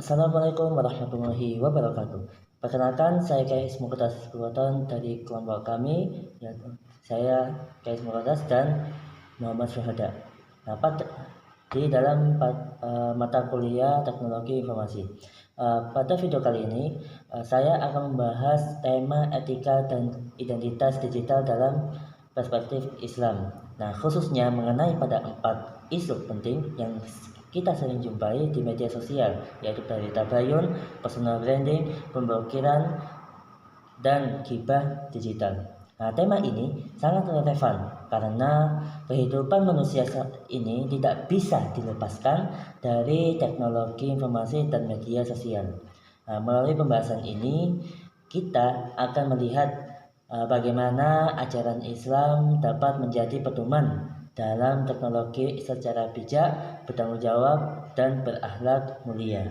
Assalamualaikum warahmatullahi wabarakatuh. Perkenalkan, saya Kais Muqaddas Purwoton dari kelompok kami, yaitu saya Kais Muqaddas dan Muhammad Syuhada. Dapat di dalam mata kuliah Teknologi Informasi. Pada video kali ini, saya akan membahas tema etika dan identitas digital dalam perspektif Islam. Nah, khususnya mengenai pada 4 isu penting yang kita sering jumpai di media sosial, yaitu dari tabayun, personal branding, pemblokiran, dan ghibah digital. Nah, tema ini sangat relevan karena kehidupan manusia saat ini tidak bisa dilepaskan dari teknologi informasi dan media sosial. Nah, melalui pembahasan ini, kita akan melihat bagaimana ajaran Islam dapat menjadi pedoman dalam teknologi secara bijak, bertanggung jawab, dan berakhlak mulia.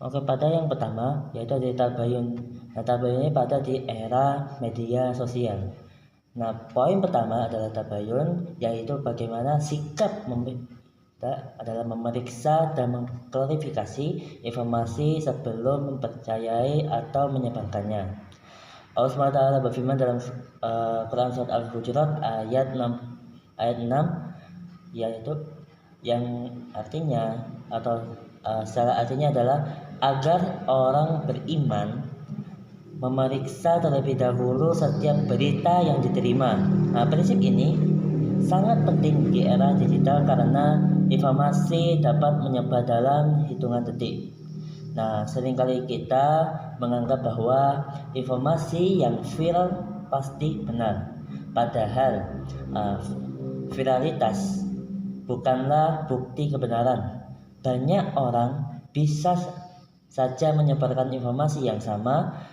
Oke, pada yang pertama yaitu dari tabayun. Nah, tabayun ini pada di era media sosial. Nah, poin pertama adalah tabayun, yaitu bagaimana sikap adalah memeriksa dan mengklarifikasi informasi sebelum mempercayai atau menyebarkannya. Allah SWT berfirman dalam Quran Surat Al-Hujurat ayat 6, yaitu yang artinya atau secara artinya adalah agar orang beriman memeriksa terlebih dahulu setiap berita yang diterima. Nah, prinsip ini sangat penting di era digital karena informasi dapat menyebar dalam hitungan detik. Nah, seringkali kita menganggap bahwa informasi yang viral pasti benar. Padahal viralitas bukanlah bukti kebenaran. Banyak orang bisa saja menyebarkan informasi yang sama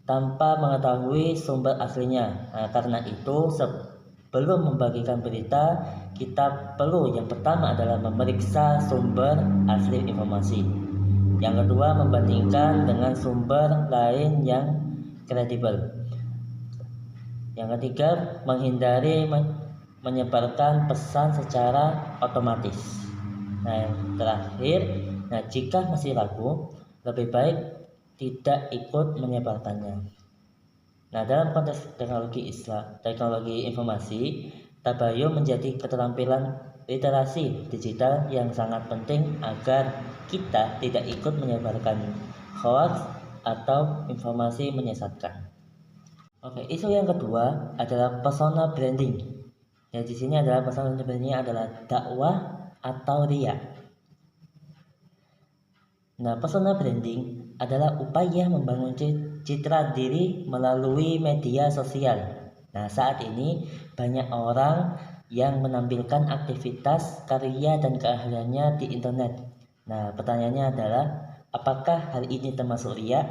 tanpa mengetahui sumber aslinya. Nah, karena itu sebelum membagikan berita, kita perlu yang pertama adalah memeriksa sumber asli informasi. Yang kedua, membandingkan dengan sumber lain yang kredibel. Yang ketiga, menghindari menyebarkan pesan secara otomatis. Nah, yang terakhir, jika masih ragu, lebih baik tidak ikut menyebarkannya. Nah, dalam konteks teknologi informasi, tabayun menjadi keterampilan literasi digital yang sangat penting agar kita tidak ikut menyebarkan hoax atau informasi menyesatkan. Oke, isu yang kedua adalah personal branding. Ya, di sini adalah personal branding adalah dakwah atau riya. Nah, personal branding adalah upaya membangun citra diri melalui media sosial. Nah, saat ini banyak orang yang menampilkan aktivitas, karya, dan keahliannya di internet. Nah, pertanyaannya adalah, apakah hal ini termasuk riya?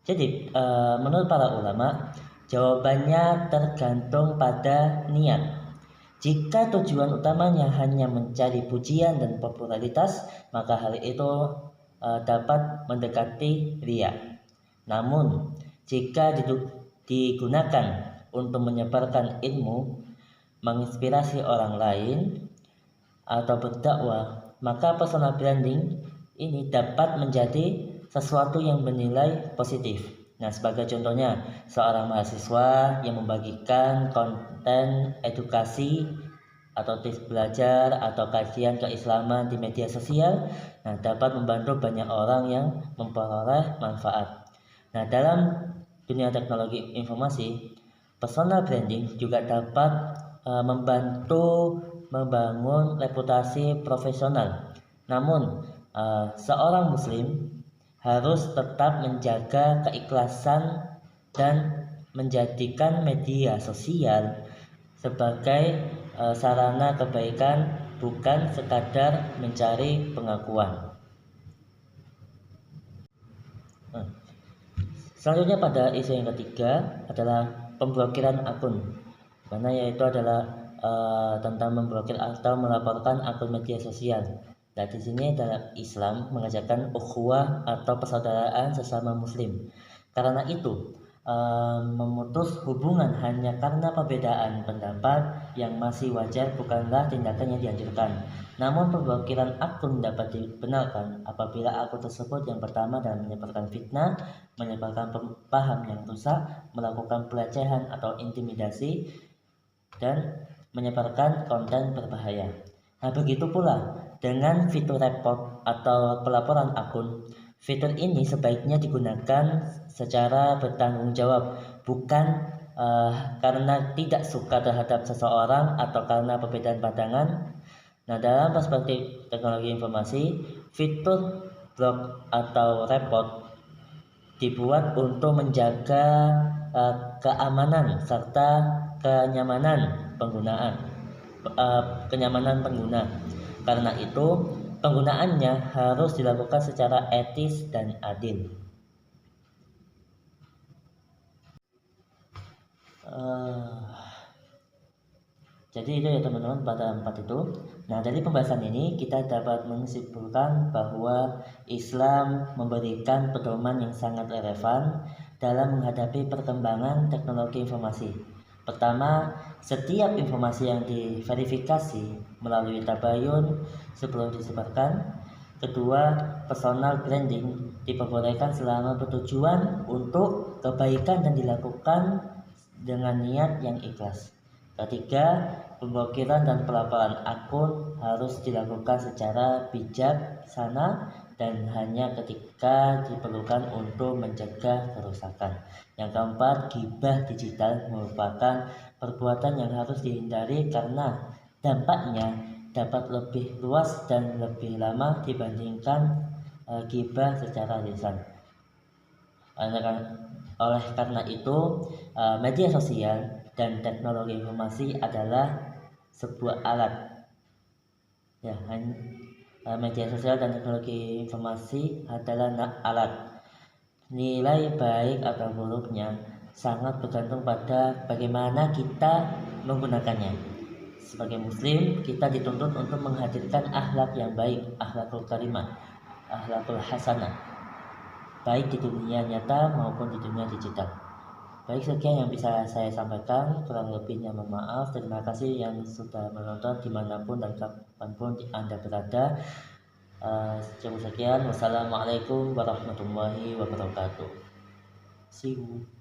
Jadi, menurut para ulama, jawabannya tergantung pada niat. Jika tujuan utamanya hanya mencari pujian dan popularitas, maka hal itu dapat mendekati riya. Namun, jika digunakan untuk menyebarkan ilmu, menginspirasi orang lain, atau berdakwah, maka personal branding ini dapat menjadi sesuatu yang bernilai positif. Nah, sebagai contohnya, seorang mahasiswa yang membagikan konten edukasi atau tips belajar atau kajian keislaman di media sosial, dapat membantu banyak orang yang memperoleh manfaat. Nah, dalam dunia teknologi informasi, personal branding juga dapat membantu membangun reputasi profesional. Namun, seorang muslim harus tetap menjaga keikhlasan dan menjadikan media sosial sebagai sarana kebaikan, bukan sekadar mencari pengakuan. Selanjutnya pada isu yang ketiga adalah pemblokiran akun, mana yaitu adalah tentang memblokir atau melaporkan akun media sosial. Nah, di sini dalam Islam mengajarkan ukhuwah atau persaudaraan sesama muslim. Karena itu, memutus hubungan hanya karena perbedaan pendapat yang masih wajar bukanlah tindakan yang dianjurkan. Namun pemblokiran akun dapat dibenarkan apabila akun tersebut yang pertama dalam menyebarkan fitnah, menyebarkan paham yang rusak, melakukan pelecehan atau intimidasi, dan menyebarkan konten berbahaya. Nah, begitu pula dengan fitur report atau pelaporan akun. Fitur ini sebaiknya digunakan secara bertanggung jawab, bukan karena tidak suka terhadap seseorang atau karena perbedaan pandangan. Nah, dalam perspektif teknologi informasi, fitur blog atau report dibuat untuk menjaga keamanan serta kenyamanan pengguna. Karena itu, penggunaannya harus dilakukan secara etis dan adil. Jadi itu ya teman-teman pada 4 itu. Nah, dari pembahasan ini kita dapat menyimpulkan bahwa Islam memberikan pedoman yang sangat relevan dalam menghadapi perkembangan teknologi informasi. Pertama, setiap informasi yang diverifikasi melalui tabayun sebelum disebarkan. Kedua, personal branding diperbolehkan selama bertujuan untuk kebaikan dan dilakukan dengan niat yang ikhlas. Ketiga, pemblokiran dan pelaporan akun harus dilakukan secara bijaksana dan hanya ketika diperlukan untuk mencegah kerusakan. Yang keempat, ghibah digital merupakan perbuatan yang harus dihindari karena dampaknya dapat lebih luas dan lebih lama dibandingkan ghibah secara lisan. Oleh karena itu, media sosial dan teknologi informasi adalah sebuah alat. Ya, media sosial dan teknologi informasi adalah alat. Nilai baik atau buruknya sangat bergantung pada bagaimana kita menggunakannya. Sebagai muslim, kita dituntut untuk menghadirkan akhlak yang baik, akhlakul karimah, akhlakul hasanah, baik di dunia nyata maupun di dunia digital. Baik, sekian yang bisa saya sampaikan, kurang lebihnya mohon maaf. Terima kasih yang sudah menonton dimanapun dan kapanpun Anda berada. Cukup sekian. Wassalamualaikum warahmatullahi wabarakatuh. See you.